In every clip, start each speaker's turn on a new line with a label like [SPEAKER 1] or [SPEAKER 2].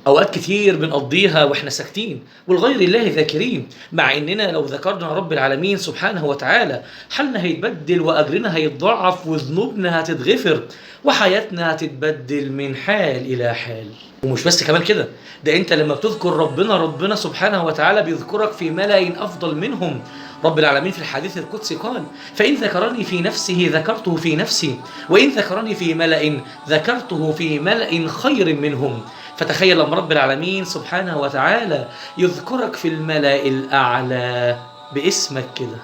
[SPEAKER 1] أوقات كتير بنقضيها وإحنا ساكتين ولغير الله ذاكرين، مع إننا لو ذكرنا رب العالمين سبحانه وتعالى حالنا هيتبدل وأجرنا هيتضاعف وذنوبنا هتتغفر وحياتنا هتتبدل من حال إلى حال. ومش بس كمان كده، ده أنت لما بتذكر ربنا سبحانه وتعالى بيذكرك في ملأ أفضل منهم. رب العالمين في الحديث القدسي قال: فإن ذكرني في نفسه ذكرته في نفسي، وإن ذكرني في ملأ ذكرته في ملأ خير منهم. فتخيل لما رب العالمين سبحانه وتعالى يذكرك في الملأ الأعلى باسمك كده.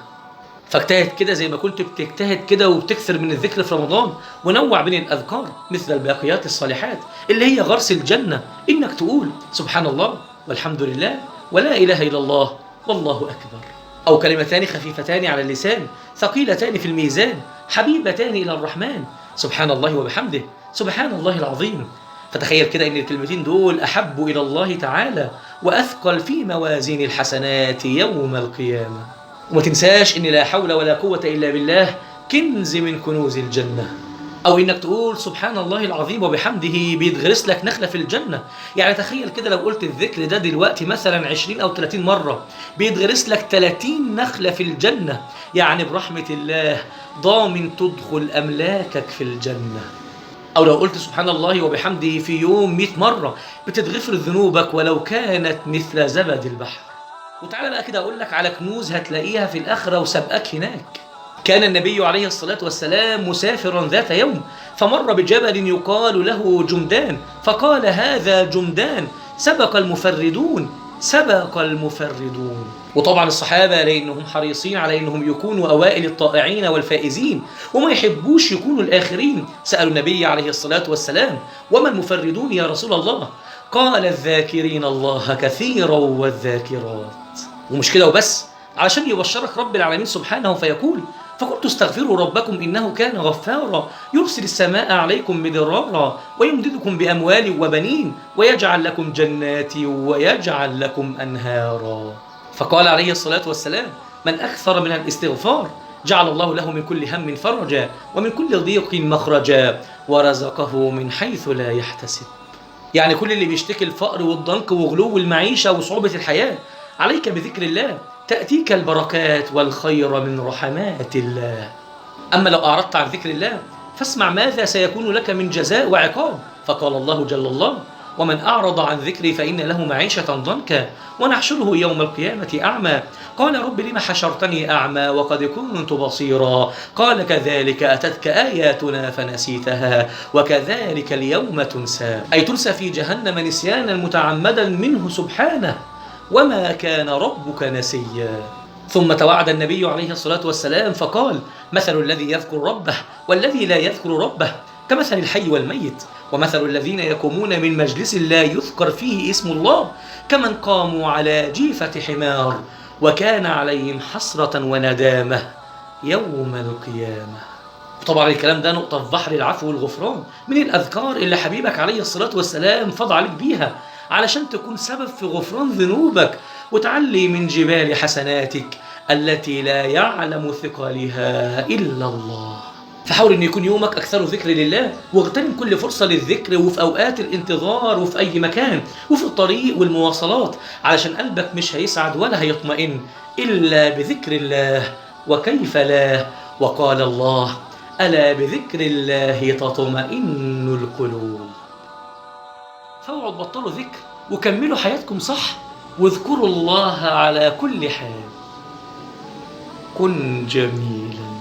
[SPEAKER 1] فاجتهد كده زي ما كنت بتجتهد كده وبتكثر من الذكر في رمضان، ونوع بين الأذكار مثل الباقيات الصالحات اللي هي غرس الجنة، إنك تقول سبحان الله والحمد لله ولا إله إلا الله والله أكبر، أو كلمتان خفيفتان على اللسان ثقيلتان في الميزان حبيبتان إلى الرحمن، سبحان الله وبحمده سبحان الله العظيم. فتخيل كده إن الكلمتين دول أحب إلى الله تعالى وأثقل في موازين الحسنات يوم القيامة. وما تنساش إن لا حول ولا قوة إلا بالله كنز من كنوز الجنة. أو إنك تقول سبحان الله العظيم وبحمده بيتغرس لك نخلة في الجنة. يعني تخيل كده لو قلت الذكر ده دلوقتي مثلا 20 أو 30 مرة بيتغرس لك 30 نخلة في الجنة. يعني برحمة الله ضامن تدخل أملاكك في الجنة. أو لو قلت سبحان الله وبحمده في يوم 100 مرة بتتغفر ذنوبك ولو كانت مثل زبد البحر. وتعالى بقى كده أقول لك على كنوز هتلاقيها في الآخرة وسبقك هناك. كان النبي عليه الصلاة والسلام مسافرا ذات يوم، فمر بجبل يقال له جمدان، فقال: هذا جمدان سبق المفردون سبق المفردون. وطبعا الصحابة لأنهم حريصين على أنهم يكونوا أوائل الطائعين والفائزين وما يحبوش يكونوا الآخرين، سألوا النبي عليه الصلاة والسلام: وما المفردون يا رسول الله؟ قال: الذاكرين الله كثيرا والذاكرات. ومش كده وبس، علشان يبشرك رب العالمين سبحانه فيقول: فقلت استغفروا ربكم إنه كان غفارا يرسل السماء عليكم مدرارا ويمددكم بأموال وبنين ويجعل لكم جنات ويجعل لكم أنهارا. فقال عليه الصلاة والسلام: من أكثر من الاستغفار جعل الله له من كل هم فرجا ومن كل ضيق مخرجا ورزقه من حيث لا يحتسب. يعني كل اللي بيشتكي الفقر والضنك وغلو المعيشة وصعوبة الحياة، عليك بذكر الله تأتيك البركات والخير من رحمات الله. أما لو أعرضت عن ذكر الله فاسمع ماذا سيكون لك من جزاء وعقاب. فقال الله جل الله: ومن أعرض عن ذكري فإن له معيشة ضنكا ونحشره يوم القيامة أعمى. قال: رب لم حشرتني أعمى وقد كنت بصيرا. قال: كذلك أتتك آياتنا فنسيتها وكذلك اليوم تنسى. أي تنسى في جهنم نسيانا متعمدا منه سبحانه، وما كان ربك نسيا. ثم توعد النبي عليه الصلاة والسلام فقال: مثل الذي يذكر ربه والذي لا يذكر ربه كمثل الحي والميت، ومثل الذين يقومون من مجلس لا يذكر فيه اسم الله كمن قاموا على جيفة حمار وكان عليهم حسرة وندامة يوم القيامة. طبعا الكلام ده نقطة في بحر العفو والغفران من الأذكار اللي حبيبك عليه الصلاة والسلام فضل عليك بيها علشان تكون سبب في غفران ذنوبك وتعلي من جبال حسناتك التي لا يعلم ثقلها إلا الله. فحاول أن يكون يومك أكثر ذكر لله، واغتنم كل فرصة للذكر وفي أوقات الانتظار وفي أي مكان وفي الطريق والمواصلات، علشان قلبك مش هيسعد ولا هيطمئن إلا بذكر الله. وكيف لا؟ وقال الله: ألا بذكر الله تطمئن القلوب. فاوعوا تبطلوا ذكر وكملوا حياتكم صح، واذكروا الله على كل حال. كن جميلا.